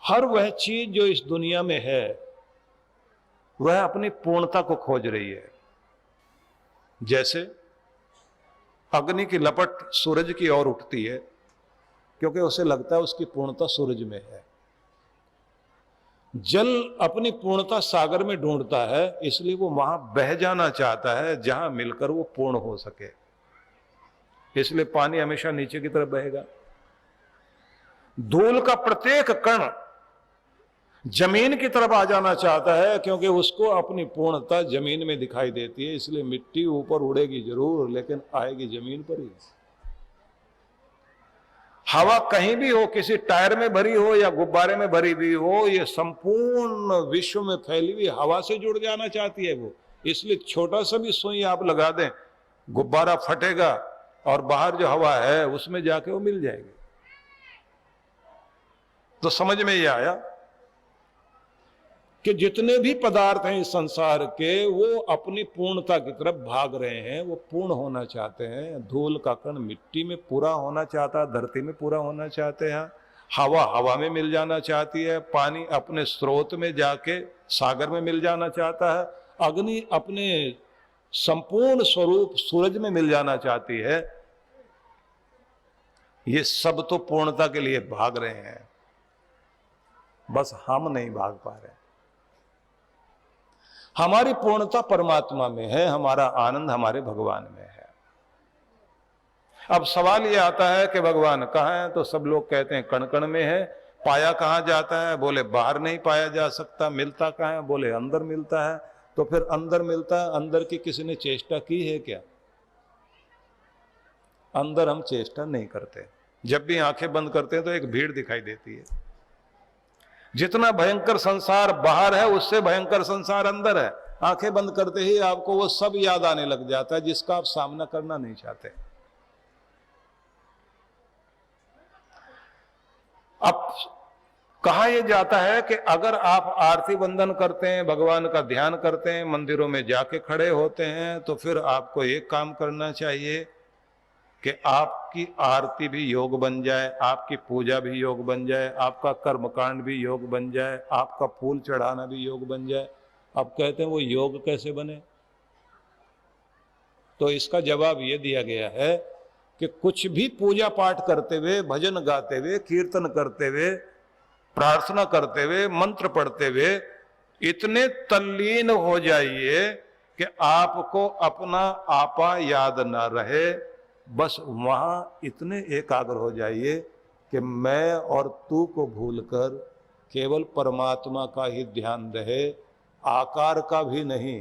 हर वह चीज जो इस दुनिया में है वह अपनी पूर्णता को खोज रही है। जैसे अग्नि की लपट सूरज की ओर उठती है क्योंकि उसे लगता है उसकी पूर्णता सूरज में है। जल अपनी पूर्णता सागर में ढूंढता है, इसलिए वो वहां बह जाना चाहता है जहां मिलकर वो पूर्ण हो सके। इसलिए पानी हमेशा नीचे की तरफ बहेगा। धूल का प्रत्येक कण जमीन की तरफ आ जाना चाहता है क्योंकि उसको अपनी पूर्णता जमीन में दिखाई देती है। इसलिए मिट्टी ऊपर उड़ेगी जरूर, लेकिन आएगी जमीन पर ही। हवा कहीं भी हो, किसी टायर में भरी हो या गुब्बारे में भरी हुई हो, ये संपूर्ण विश्व में फैली हुई हवा से जुड़ जाना चाहती है वो। इसलिए छोटा सा भी सुई आप लगा दें, गुब्बारा फटेगा और बाहर जो हवा है उसमें जाके वो मिल जाएगी। तो समझ में ये आया कि जितने भी पदार्थ हैं इस संसार के वो अपनी पूर्णता की तरफ भाग रहे हैं, वो पूर्ण होना चाहते हैं। धूल का कण मिट्टी में पूरा होना चाहता है, धरती में पूरा होना चाहते हैं, हवा हवा में मिल जाना चाहती है, पानी अपने स्रोत में जाके सागर में मिल जाना चाहता है, अग्नि अपने संपूर्ण स्वरूप सूरज में मिल जाना चाहती है। ये सब तो पूर्णता के लिए भाग रहे हैं, बस हम नहीं भाग पा रहे। हमारी पूर्णता परमात्मा में है, हमारा आनंद हमारे भगवान में है। अब सवाल यह आता है कि भगवान कहाँ है? तो सब लोग कहते हैं कण कण में है। पाया कहाँ जाता है? बोले बाहर नहीं पाया जा सकता। मिलता कहाँ है? बोले अंदर मिलता है। तो फिर अंदर मिलता है, अंदर की किसी ने चेष्टा की है क्या? अंदर हम चेष्टा नहीं करते। जब भी आंखें बंद करते हैं तो एक भीड़ दिखाई देती है। जितना भयंकर संसार बाहर है उससे भयंकर संसार अंदर है। आंखें बंद करते ही आपको वो सब याद आने लग जाता है जिसका आप सामना करना नहीं चाहते। अब कहा यह जाता है कि अगर आप आरती बंदन करते हैं, भगवान का ध्यान करते हैं, मंदिरों में जाके खड़े होते हैं, तो फिर आपको एक काम करना चाहिए कि आपकी आरती भी योग बन जाए, आपकी पूजा भी योग बन जाए, आपका कर्मकांड भी योग बन जाए, आपका फूल चढ़ाना भी योग बन जाए। अब कहते हैं वो योग कैसे बने? तो इसका जवाब ये दिया गया है कि कुछ भी पूजा पाठ करते हुए, भजन गाते हुए, कीर्तन करते हुए, प्रार्थना करते हुए, मंत्र पढ़ते हुए इतने तल्लीन हो जाइए कि आपको अपना आपा याद ना रहे। बस वहां इतने एकाग्र हो जाइए कि मैं और तू को भूलकर केवल परमात्मा का ही ध्यान रहे। आकार का भी नहीं,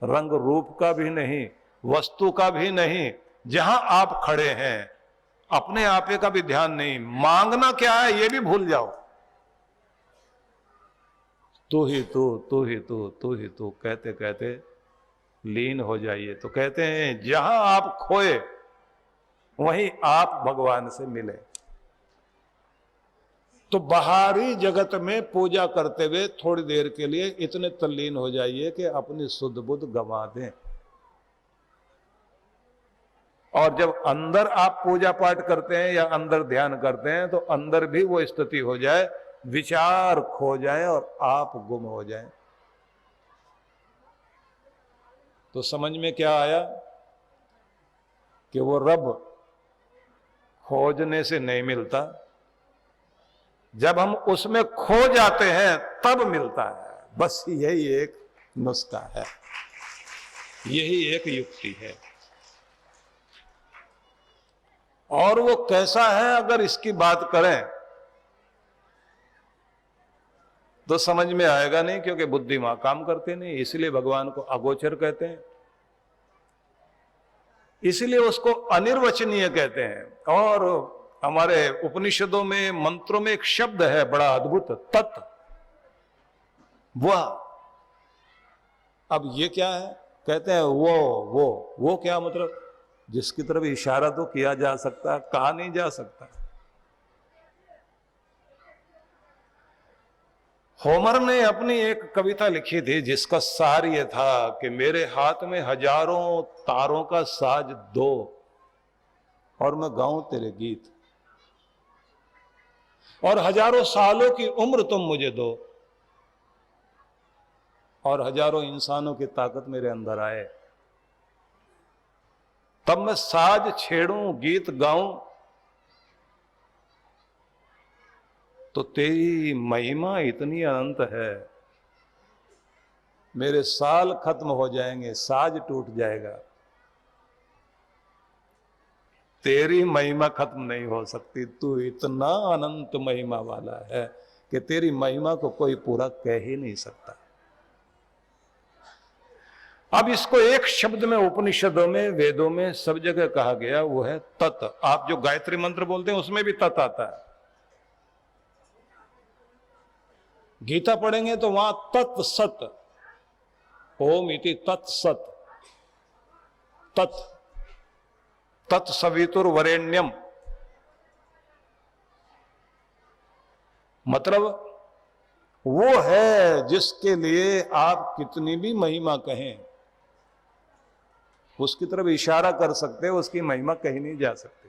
रंग रूप का भी नहीं, वस्तु का भी नहीं, जहां आप खड़े हैं अपने आपे का भी ध्यान नहीं। मांगना क्या है ये भी भूल जाओ। तू ही तू, तू ही तू, तू ही तू कहते कहते लीन हो जाइए। तो कहते हैं जहां आप खोए वहीं आप भगवान से मिले। तो बाहरी जगत में पूजा करते हुए थोड़ी देर के लिए इतने तल्लीन हो जाइए कि अपनी सुध बुध गंवा दें। और जब अंदर आप पूजा पाठ करते हैं या अंदर ध्यान करते हैं तो अंदर भी वो स्थिति हो जाए, विचार खो जाए और आप गुम हो जाए। तो समझ में क्या आया कि वो रब खोजने से नहीं मिलता, जब हम उसमें खो जाते हैं तब मिलता है। बस यही एक नुस्खा है, यही एक युक्ति है। और वो कैसा है अगर इसकी बात करें तो समझ में आएगा नहीं, क्योंकि बुद्धि वहां काम करते नहीं। इसलिए भगवान को अगोचर कहते हैं, इसलिए उसको अनिर्वचनीय कहते हैं। और हमारे उपनिषदों में, मंत्रों में एक शब्द है बड़ा अद्भुत, तत्। वह, अब ये क्या है? कहते हैं वो क्या मतलब? जिसकी तरफ इशारा तो किया जा सकता है, कहा नहीं जा सकता। होमर ने अपनी एक कविता लिखी थी जिसका सार यह था कि मेरे हाथ में हजारों तारों का साज दो और मैं गाऊं तेरे गीत। और हजारों सालों की उम्र तुम मुझे दो और हजारों इंसानों की ताकत मेरे अंदर आए, तब मैं साज छेड़ूं, गीत गाऊं, तो तेरी महिमा इतनी अनंत है, मेरे साल खत्म हो जाएंगे, साज टूट जाएगा, तेरी महिमा खत्म नहीं हो सकती। तू इतना अनंत महिमा वाला है कि तेरी महिमा को कोई पूरा कह ही नहीं सकता। अब इसको एक शब्द में उपनिषदों में, वेदों में सब जगह कहा गया, वो है तत्। आप जो गायत्री मंत्र बोलते हैं उसमें भी तत् आता है। गीता पढ़ेंगे तो वहां तत् सत, ओम इति तत् सत, तत् तत्सवितुर्वरेण्यम, मतलब वो है जिसके लिए आप कितनी भी महिमा कहें, उसकी तरफ इशारा कर सकते हैं, उसकी महिमा कहीं नहीं जा सकती।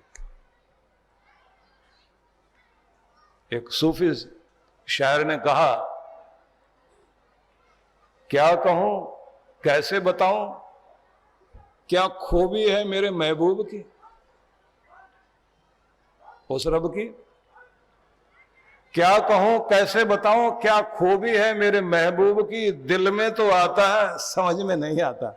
एक सूफी शायर ने कहा, क्या कहूं, कैसे बताऊं, क्या खूबी है मेरे महबूब की, उस रब की। क्या कहूं, कैसे बताऊं, क्या खूबी है मेरे महबूब की, दिल में तो आता है, समझ में नहीं आता।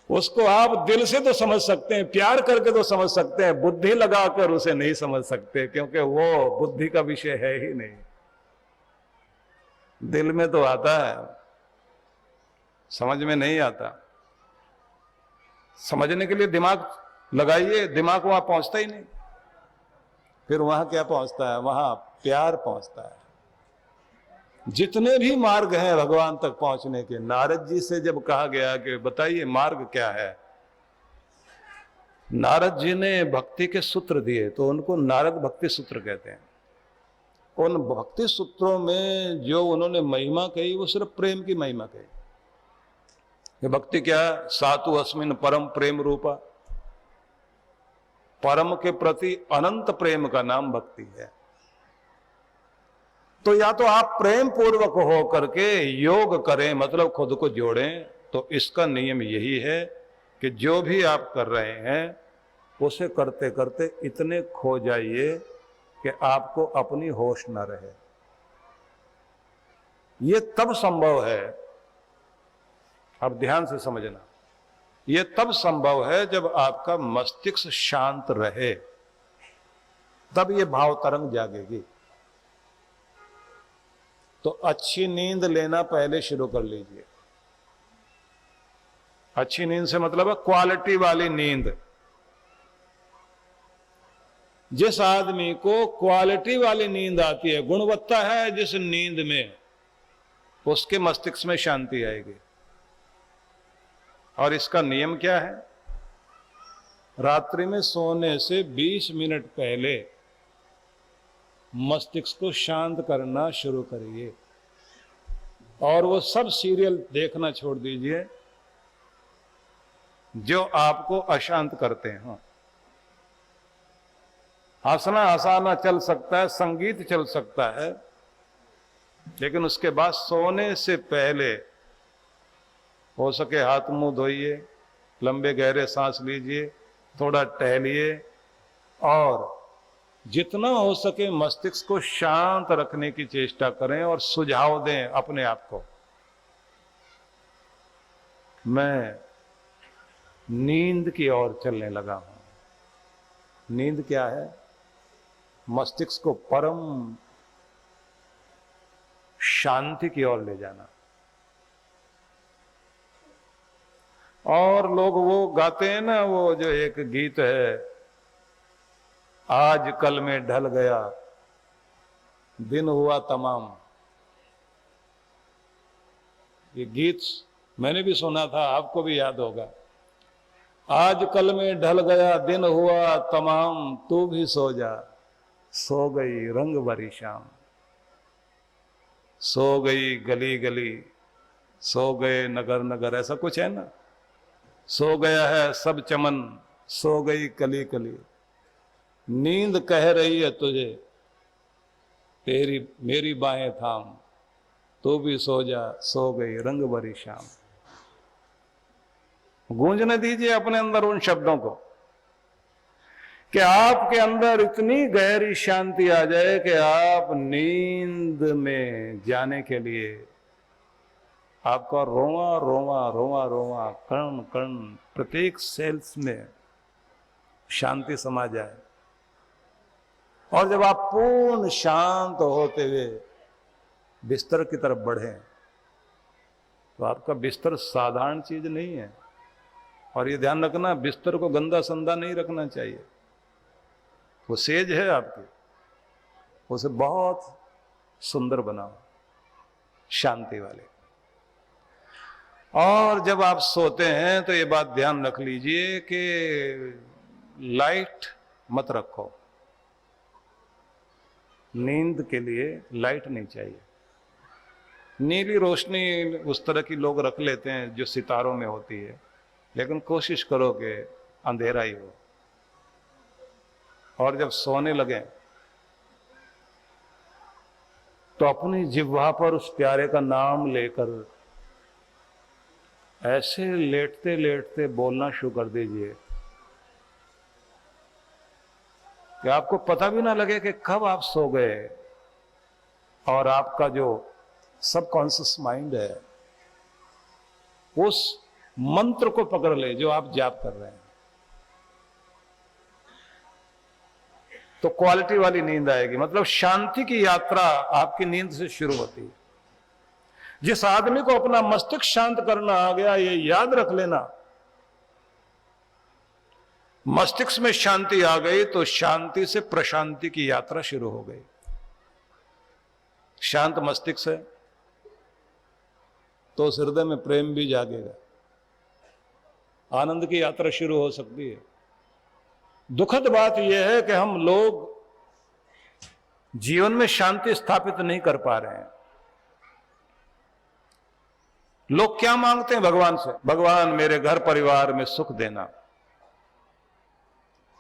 उसको आप दिल से तो समझ सकते हैं, प्यार करके तो समझ सकते हैं, बुद्धि लगाकर उसे नहीं समझ सकते, क्योंकि वो बुद्धि का विषय है ही नहीं। दिल में तो आता है, समझ में नहीं आता। समझने के लिए दिमाग लगाइए, दिमाग वहां पहुंचता ही नहीं। फिर वहां क्या पहुंचता है, वहां प्यार पहुंचता है। जितने भी मार्ग हैं भगवान तक पहुंचने के, नारद जी से जब कहा गया कि बताइए मार्ग क्या है, नारद जी ने भक्ति के सूत्र दिए, तो उनको नारद भक्ति सूत्र कहते हैं। उन भक्ति सूत्रों में जो उन्होंने महिमा कही, वो सिर्फ प्रेम की महिमा कही। ये भक्ति क्या है, सातु अस्मिन परम प्रेम रूपा, परम के प्रति अनंत प्रेम का नाम भक्ति है। तो या तो आप प्रेम पूर्वक हो करके योग करें, मतलब खुद को जोड़ें, तो इसका नियम यही है कि जो भी आप कर रहे हैं उसे करते करते इतने खो जाइए कि आपको अपनी होश न रहे। यह तब संभव है, अब ध्यान से समझना, यह तब संभव है जब आपका मस्तिष्क शांत रहे, तब यह भाव तरंग जागेगी। तो अच्छी नींद लेना पहले शुरू कर लीजिए। अच्छी नींद से मतलब है क्वालिटी वाली नींद। जिस आदमी को क्वालिटी वाली नींद आती है, गुणवत्ता है जिस नींद में, उसके मस्तिष्क में शांति आएगी। और इसका नियम क्या है, रात्रि में सोने से 20 मिनट पहले मस्तिष्क को शांत करना शुरू करिए, और वो सब सीरियल देखना छोड़ दीजिए जो आपको अशांत करते हैं। हंसना हंसाना चल सकता है, संगीत चल सकता है, लेकिन उसके बाद सोने से पहले हो सके हाथ मुंह धोइए, लंबे गहरे सांस लीजिए, थोड़ा टहलिए, और जितना हो सके मस्तिष्क को शांत रखने की चेष्टा करें और सुझाव दें अपने आप को, मैं नींद की ओर चलने लगा हूं। नींद क्या है, मस्तिष्क को परम शांति की ओर ले जाना। और लोग वो गाते हैं ना, वो जो एक गीत है, आज कल में ढल गया दिन हुआ तमाम। ये गीत मैंने भी सुना था, आपको भी याद होगा। आज कल में ढल गया दिन हुआ तमाम, तू भी सो जा, सो गई रंग भरी शाम, सो गई गली गली, सो गए नगर नगर, ऐसा कुछ है ना। सो गया है सब चमन, सो गई कली कली, नींद कह रही है तुझे तेरी मेरी बाहें थाम, तो भी सो जा, सो गई रंग भरी शाम। गूंजने दीजिए अपने अंदर उन शब्दों को कि आपके अंदर इतनी गहरी शांति आ जाए कि आप नींद में जाने के लिए आपका रोवा रोवा रोवा रोवा कण कण प्रत्येक सेल्स में शांति समा जाए। और जब आप पूर्ण शांत होते हुए बिस्तर की तरफ बढ़ें तो आपका बिस्तर साधारण चीज नहीं है। और ये ध्यान रखना, बिस्तर को गंदा संदा नहीं रखना चाहिए। वो सेज है आपके, उसे बहुत सुंदर बनाओ, शांति वाले। और जब आप सोते हैं तो ये बात ध्यान रख लीजिए कि लाइट मत रखो। नींद के लिए लाइट नहीं चाहिए। नीली रोशनी उस तरह की लोग रख लेते हैं जो सितारों में होती है, लेकिन कोशिश करो कि अंधेरा ही हो। और जब सोने लगे तो अपनी जिह्वा पर उस प्यारे का नाम लेकर ऐसे लेटते लेटते बोलना शुरू कर दीजिए कि आपको पता भी ना लगे कि कब आप सो गए। और आपका जो सबकॉन्शियस माइंड है उस मंत्र को पकड़ ले जो आप जाप कर रहे हैं, तो क्वालिटी वाली नींद आएगी। मतलब शांति की यात्रा आपकी नींद से शुरू होती है। जिस आदमी को अपना मस्तिष्क शांत करना आ गया, ये याद रख लेना, मस्तिष्क में शांति आ गई तो शांति से प्रशांति की यात्रा शुरू हो गई। शांत मस्तिष्क है तो उस हृदय में प्रेम भी जागेगा, आनंद की यात्रा शुरू हो सकती है। दुखद बात यह है कि हम लोग जीवन में शांति स्थापित नहीं कर पा रहे हैं। लोग क्या मांगते हैं भगवान से? भगवान मेरे घर परिवार में सुख देना।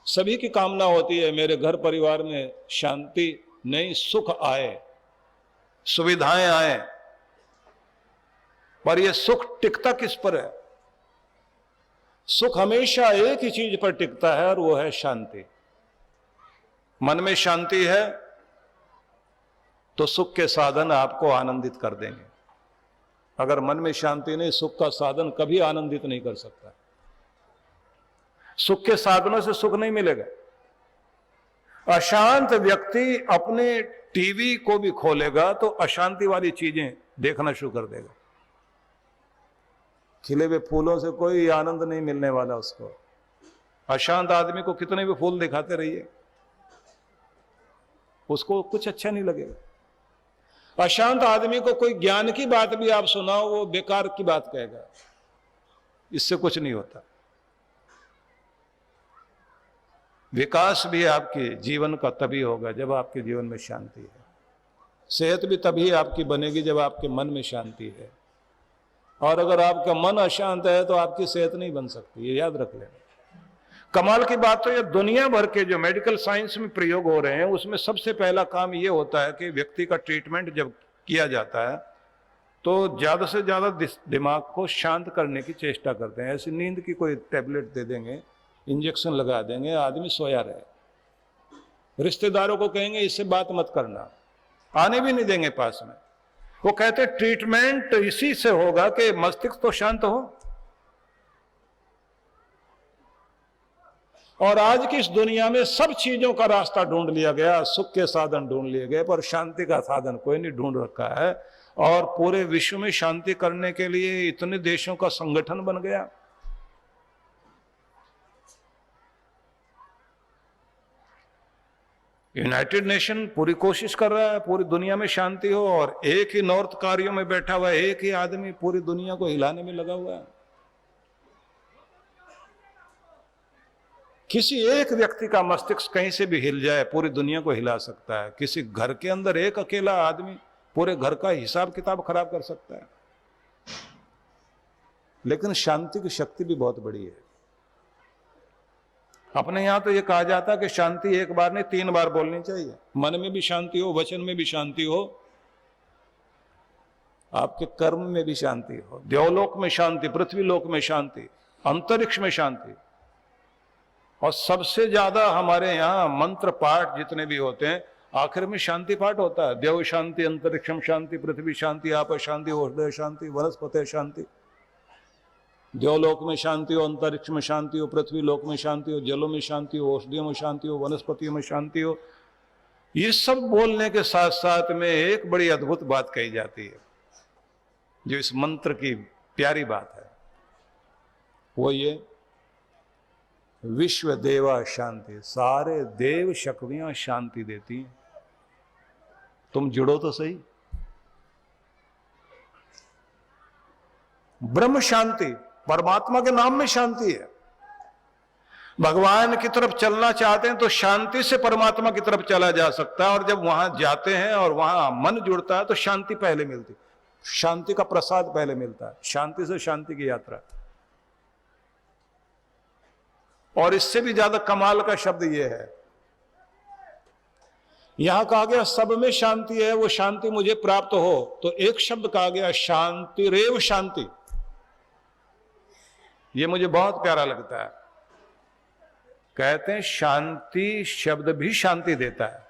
सभी की कामना होती है मेरे घर परिवार में शांति नहीं, सुख आए, सुविधाएं आए। पर यह सुख टिकता किस पर है? सुख हमेशा एक ही चीज पर टिकता है और वो है शांति। मन में शांति है तो सुख के साधन आपको आनंदित कर देंगे। अगर मन में शांति नहीं, सुख का साधन कभी आनंदित नहीं कर सकता। सुख के साधनों से सुख नहीं मिलेगा। अशांत व्यक्ति अपने टीवी को भी खोलेगा तो अशांति वाली चीजें देखना शुरू कर देगा। खिले हुए फूलों से कोई आनंद नहीं मिलने वाला उसको। अशांत आदमी को कितने भी फूल दिखाते रहिए, उसको कुछ अच्छा नहीं लगेगा। अशांत आदमी को कोई ज्ञान की बात भी आप सुनाओ, वो बेकार की बात कहेगा, इससे कुछ नहीं होता। विकास भी आपके जीवन का तभी होगा जब आपके जीवन में शांति है। सेहत भी तभी आपकी बनेगी जब आपके मन में शांति है। और अगर आपका मन अशांत है तो आपकी सेहत नहीं बन सकती, ये याद रख लेना। कमाल की बात तो ये दुनिया भर के जो मेडिकल साइंस में प्रयोग हो रहे हैं उसमें सबसे पहला काम ये होता है कि व्यक्ति का ट्रीटमेंट जब किया जाता है तो ज्यादा से ज्यादा दिमाग को शांत करने की चेष्टा करते हैं। ऐसी नींद की कोई टैबलेट दे देंगे, इंजेक्शन लगा देंगे, आदमी सोया रहे। रिश्तेदारों को कहेंगे इससे बात मत करना, आने भी नहीं देंगे पास में। वो कहते ट्रीटमेंट इसी से होगा कि मस्तिष्क तो शांत हो। और आज की इस दुनिया में सब चीजों का रास्ता ढूंढ लिया गया, सुख के साधन ढूंढ लिए गए, पर शांति का साधन कोई नहीं ढूंढ रखा है। और पूरे विश्व में शांति करने के लिए इतने देशों का संगठन बन गया। यूनाइटेड नेशन पूरी कोशिश कर रहा है पूरी दुनिया में शांति हो, और एक ही नॉर्थ कोरिया में बैठा हुआ एक ही आदमी पूरी दुनिया को हिलाने में लगा हुआ है। किसी एक व्यक्ति का मस्तिष्क कहीं से भी हिल जाए पूरी दुनिया को हिला सकता है। किसी घर के अंदर एक अकेला आदमी पूरे घर का हिसाब किताब खराब कर सकता है। लेकिन शांति की शक्ति भी बहुत बड़ी है। अपने यहां तो ये कहा जाता है कि शांति एक बार नहीं 3 बार बोलनी चाहिए। मन में भी शांति हो, वचन में भी शांति हो, आपके कर्म में भी शांति हो, देवलोक में शांति, पृथ्वीलोक में शांति, अंतरिक्ष में शांति। और सबसे ज्यादा हमारे यहाँ मंत्र पाठ जितने भी होते हैं आखिर में शांति पाठ होता है। देव शांति, अंतरिक्षम शांति, पृथ्वी शांति, आप शांति, औषधय शांति, वनस्पति शांति। देवलोक में शांति हो, अंतरिक्ष में शांति हो, पृथ्वी लोक में शांति हो, जलों में शांति हो, औषधियों में शांति हो, वनस्पतियों में शांति हो। ये सब बोलने के साथ साथ में एक बड़ी अद्भुत बात कही जाती है जो इस मंत्र की प्यारी बात है, वो ये विश्व देवा शांति, सारे देव शक्तियां शांति देती हैं। तुम जुड़ो तो सही। ब्रह्म शांति, परमात्मा के नाम में शांति है। भगवान की तरफ चलना चाहते हैं तो शांति से परमात्मा की तरफ चला जा सकता है, और जब वहां जाते हैं और वहां मन जुड़ता है तो शांति पहले मिलती, शांति का प्रसाद पहले मिलता है। शांति से शांति की यात्रा। और इससे भी ज्यादा कमाल का शब्द यह है, यहां कहा गया सब में शांति है, वो शांति मुझे प्राप्त हो, तो एक शब्द कहा गया शांति रेव शांति। ये मुझे बहुत प्यारा लगता है। कहते हैं शांति शब्द भी शांति देता है।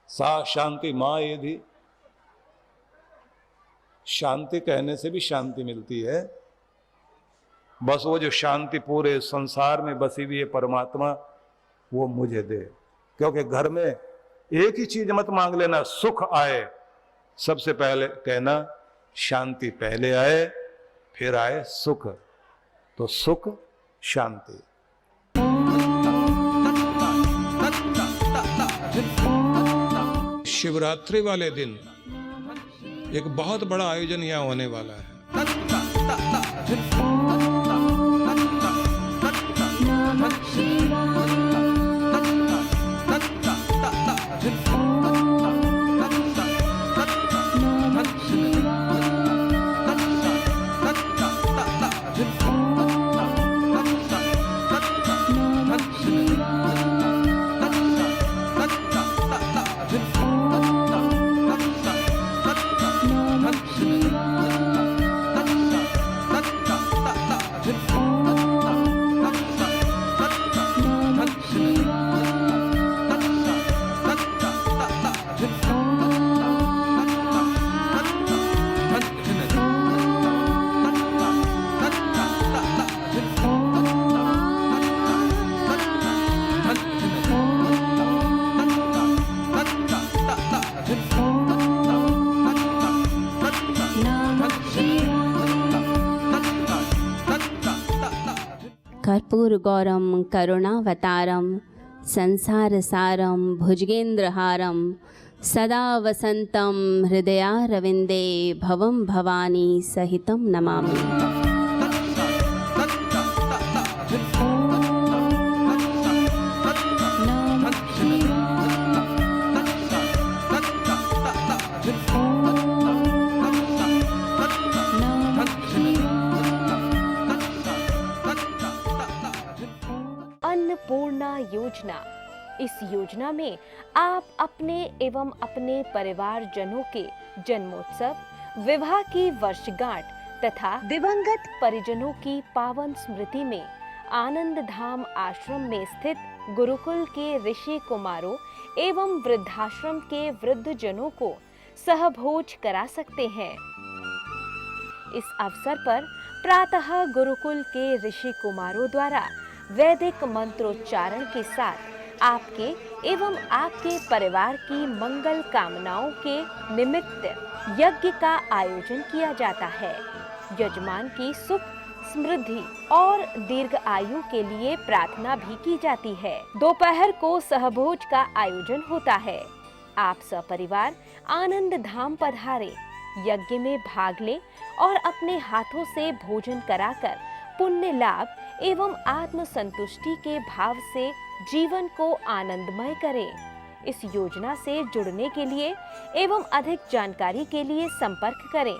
सा शांति मां यदि, शांति कहने से भी शांति मिलती है। बस वो जो शांति पूरे संसार में बसी हुई है परमात्मा, वो मुझे दे। क्योंकि घर में एक ही चीज मत मांग लेना, सुख आए, सबसे पहले कहना शांति पहले आए, फिर आए सुख। तो सुख शांति। शिवरात्रि वाले दिन एक बहुत बड़ा आयोजन यहां होने वाला है। कर्पूरगौरम करुणावतारम संसारसारम भुजगेन्द्रहारम सदा वसंतम हृदयारविंदे भवम भवानी सहितं नमामि। अन्नपूर्णा योजना। इस योजना में आप अपने एवं अपने परिवारजनों के जन्मोत्सव, विवाह की वर्षगांठ तथा दिवंगत परिजनों की पावन स्मृति में आनंद धाम आश्रम में स्थित गुरुकुल के ऋषि कुमारों एवं वृद्धाश्रम के वृद्धजनों को सहभोज करा सकते हैं। इस अवसर पर प्रातः गुरुकुल के ऋषि कुमारों द्वारा वैदिक मंत्रोच्चारण के साथ आपके एवं आपके परिवार की मंगल कामनाओं के निमित्त यज्ञ का आयोजन किया जाता है। यजमान की सुख, समृद्धि और दीर्घ आयु के लिए प्रार्थना भी की जाती है। दोपहर को सहभोज का आयोजन होता है। आप सपरिवार आनंद धाम पधारे, यज्ञ में भाग लें और अपने हाथों से भोजन कराकर पुण्य लाभ एवं आत्म संतुष्टि के भाव से जीवन को आनंदमय करें। इस योजना से जुड़ने के लिए एवं अधिक जानकारी के लिए संपर्क करें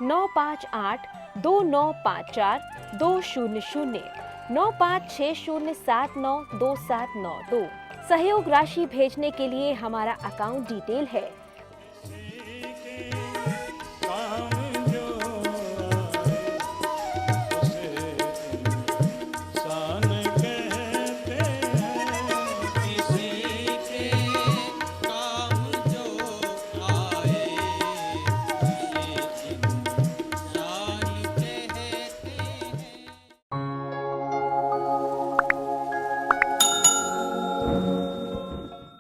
958-2954-200 9560792792। सहयोग राशि भेजने के लिए हमारा अकाउंट डिटेल है